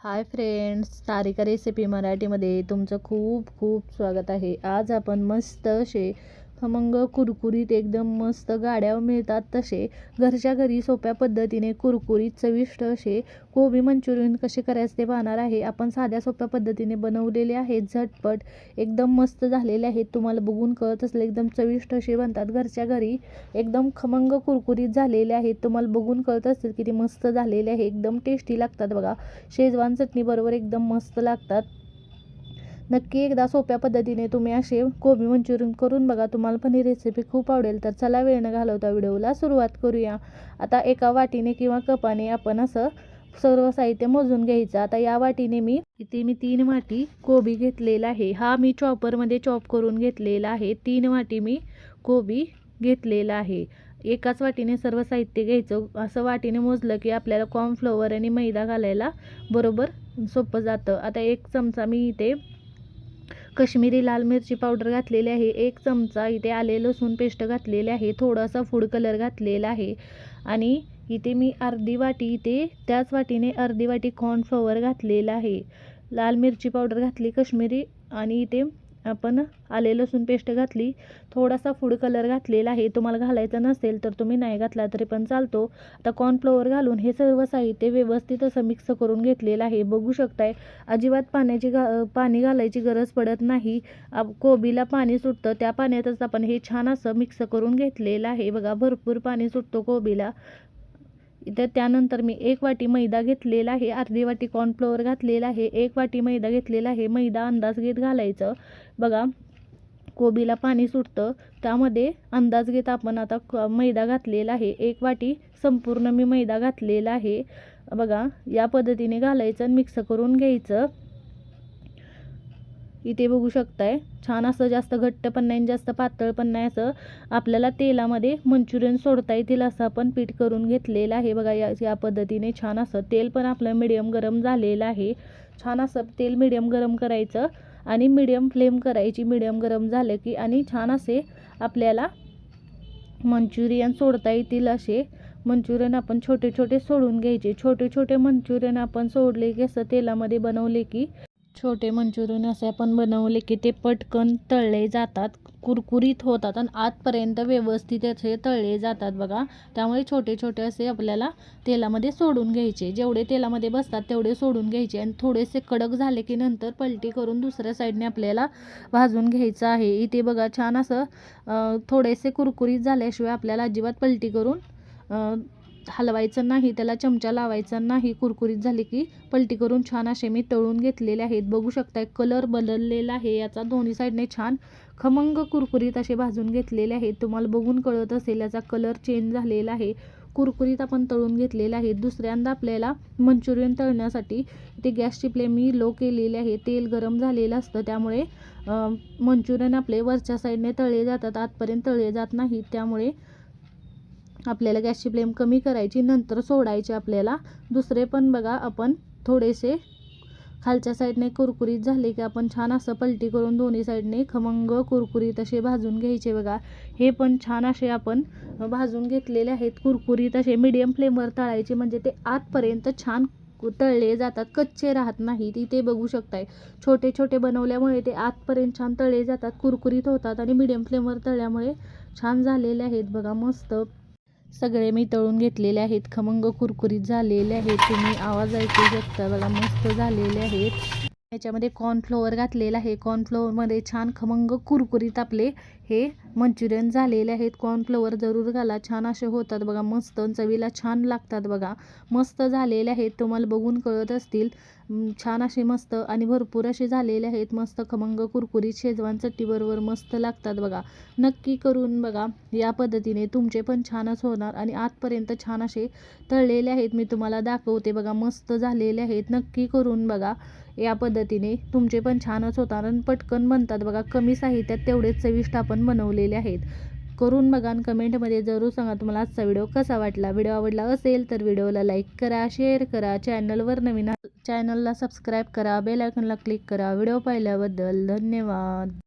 Hi friends, Sarika recipe मराठीमध्ये तुमचं खूप खूप स्वागत आहे. आज आपण मस्त असे खमंग कुरकुरीत एकदम मस्त गाड्यावर मिळतात तसे घरच्या घरी सोप्या पद्धतीने कुरकुरीत चविष्ट असे कोबी मंचुरियन कसे करायचे ते पाहणार आहे. आपण साध्या सोप्या पद्धतीने बनवलेले आहेत, झटपट एकदम मस्त झालेले आहेत. तुम्हाला बघून कळत असेल एकदम चविष्ट असे बनतात घरच्या घरी, एकदम खमंग कुरकुरीत झालेले आहेत. तुम्हाला बघून कळत असेल किती मस्त झालेले आहे, एकदम टेस्टी लागतात बघा. शेजवान चटणी बरोबर एकदम मस्त लागतात. नक्की एकदा सोप्या पद्धतीने तुम्ही असे कोबी मंचुरियन करून बघा. तुम्हाला पण ही रेसिपी खूप आवडेल. तर चला वेळ न घालवता व्हिडिओला सुरुवात करूया. आता एका वाटीने किंवा कपाने आपण असं सर्व साहित्य मोजून घ्यायचं. आता या वाटीने मी 3 वाटी कोबी घेतलेला आहे. हा मी चॉपरमध्ये चॉप करून घेतलेला आहे. 3 वाटी मी कोबी घेतलेला आहे. एकाच वाटीने सर्व साहित्य घ्यायचं. असं वाटीने मोजलं की आपल्याला कॉर्नफ्लोअर आणि मैदा घालायला बरोबर सोपं जातं. आता 1 चमचा मी इथे कश्मीरी लाल मिरची पावडर घातलेली आहे. 1 चमचा इथे आले लसूण पेस्ट घातलेले आहे. थोडासा फूड कलर घातलेला आहे आणि इथे मी अर्धी वाटी इथे त्याच वाटीने अर्धी वाटी कॉर्नफ्लोअर घातलेला आहे. लाल मिरची पावडर घातली कश्मीरी आणि इथे आपण आले लसूण पेस्ट घातली. थोडासा फूड कलर घातलेला आहे. तुम्हाला घालायचा नसेल तर तुम्ही नाही घातला तरी पण चालतो. आता कॉर्नफ्लोअर घालून हे सर्व साहित्य व्यवस्थित असं मिक्स करून घेतलेलं आहे. बघू शकताय अजिबात पाणी घालायची गरज पडत नाही. कोबीला पाणी सुटतं, त्या पाण्यातच आपण हे छान असं मिक्स करून घेतलेलं आहे बघा. भरपूर पाणी सुटतो कोबीला. इथे त्यानंतर मी 1 वाटी मैदा घेतलेला आहे. अर्धी वाटी कॉर्नफ्लोअर घातलेला आहे. 1 वाटी मैदा घेतलेला आहे. मैदा अंदाज घेत घालायचं बघा. कोबीला पाणी सुटतं, त्यामध्ये अंदाज घेत आपण आता मैदा घातलेला आहे. 1 वाटी संपूर्ण मी मैदा घातलेला आहे बघा. या पद्धतीने घालायचं, मिक्स करून घ्यायचं. इथे बघू शकताय छान असं जास्त घट्ट पण नाही जास्त पातळ पण नाही, असं आपल्याला तेलामध्ये मंचुरियन सोडता येतील असं आपण पीठ करून घेतलेलं आहे बघा. या पद्धतीने छान असं तेल पण आपलं मीडियम गरम झालेलं आहे. छान असं तेल मीडियम गरम करायचं आणि मीडियम फ्लेम करायची. मीडियम गरम झालं की आणि छान असे आपल्याला मंचुरियन सोडता येतील असे मंचुरियन आपण छोटे छोटे सोडून घ्यायचे. छोटे छोटे मंचुरियन आपण सोडले की असं तेलामध्ये बनवले की छोटे मंचुरियन असे आपण बनवले की ते पटकन तळले जातात, कुरकुरीत होतात आणि आतपर्यंत व्यवस्थित असे तळले जातात बघा. त्यामुळे छोटे छोटे असे आपल्याला तेलामध्ये सोडून घ्यायचे. जेवढे तेलामध्ये बसतात तेवढे सोडून घ्यायचे आणि थोडेसे कडक झाले की नंतर पलटी करून दुसऱ्या साईडने आपल्याला भाजून घ्यायचं आहे. इथे बघा छान असं थोडेसे कुरकुरीत झाल्याशिवाय आपल्याला अजिबात पलटी करून हलवायचं नाही, त्याला चमचा लावायचा नाही. कुरकुरीत झाले की पलटी करून छान असे मी तळून घेतलेले आहेत. बघू शकताय कलर बदललेला आहे याचा. दोन्ही साईडने छान खमंग कुरकुरीत असे भाजून घेतलेले आहेत. तुम्हाला बघून कळत असेल याचा कलर चेंज झालेला आहे. कुरकुरीत आपण तळून घेतलेले आहेत. दुसऱ्यांदा आपल्याला मंचुरियन तळण्यासाठी ते गॅसची फ्लेम मी लो केलेली आहे. तेल गरम झालेलं असतं, त्यामुळे मंचुरियन आपले वरच्या साईडने तळले जातात, आतपर्यंत तळले जात नाहीत. त्यामुळे आपल्याला गॅसची फ्लेम कमी करायची, नंतर सोडायचे आपल्याला. दुसरे पण बघा आपण थोडेसे खालच्या साईडने कुरकुरीत झाले की आपण छान असं पलटी करून दोन्ही साईडने खमंग कुरकुरीत असे भाजून घ्यायचे बघा. हे पण छान असे आपण भाजून घेतलेले आहेत. कुरकुरीत असे मीडियम फ्लेमवर तळायचे, म्हणजे ते आतपर्यंत छान तळले जातात, कच्चे राहत नाहीत. इथे बघू शकताय छोटे छोटे बनवल्यामुळे ते आतपर्यंत छान तळले जातात, कुरकुरीत होतात आणि मीडियम फ्लेमवर तळल्यामुळे छान झालेले आहेत बघा. मस्त सगळे मी तळून घेतलेले आहेत, खमंग कुरकुरीत झालेले आहेत. तुम्ही आवाज ऐकू शकता बघा, मस्त झालेले आहेत. याच्यामध्ये कॉर्नफ्लोअर घातलेला आहे. कॉर्नफ्लोअरमध्ये छान खमंग कुरकुरीत आपले हे मंचुरियन झालेले आहेत. कॉर्नफ्लोअर जरूर घाला, छान असे होतात बघा. मस्त चवीला छान लागतात बघा. मस्त झालेले आहेत, तुम्हाला बघून कळत असतील. छान असे मस्त आणि भरपूर असे झालेले आहेत. मस्त खमंग कुरकुरीत शेजवान चटणीबरोबर मस्त लागतात बघा. नक्की करून बघा. या पद्धतीने तुमचे पण छानच होणार आणि आतपर्यंत छान असे तळलेले आहेत. मी तुम्हाला दाखवते बघा, मस्त झालेले आहेत. नक्की करून बघा. या पद्धतीने तुमचे पण छानच होतात आणि पटकन बनतात बघा. कमी साहित्यात तेवढेच चविष्ट आपण बनवलेले आहेत. करून बघा आणि कमेंटमध्ये जरूर सांगा तुम्हाला आजचा व्हिडिओ कसा वाटला. व्हिडिओ आवडला असेल तर व्हिडिओला लाईक करा, शेअर करा. चॅनलवर नवीन चॅनलला सबस्क्राईब करा, बेल आयकॉनला क्लिक करा. व्हिडिओ पाहिल्याबद्दल धन्यवाद.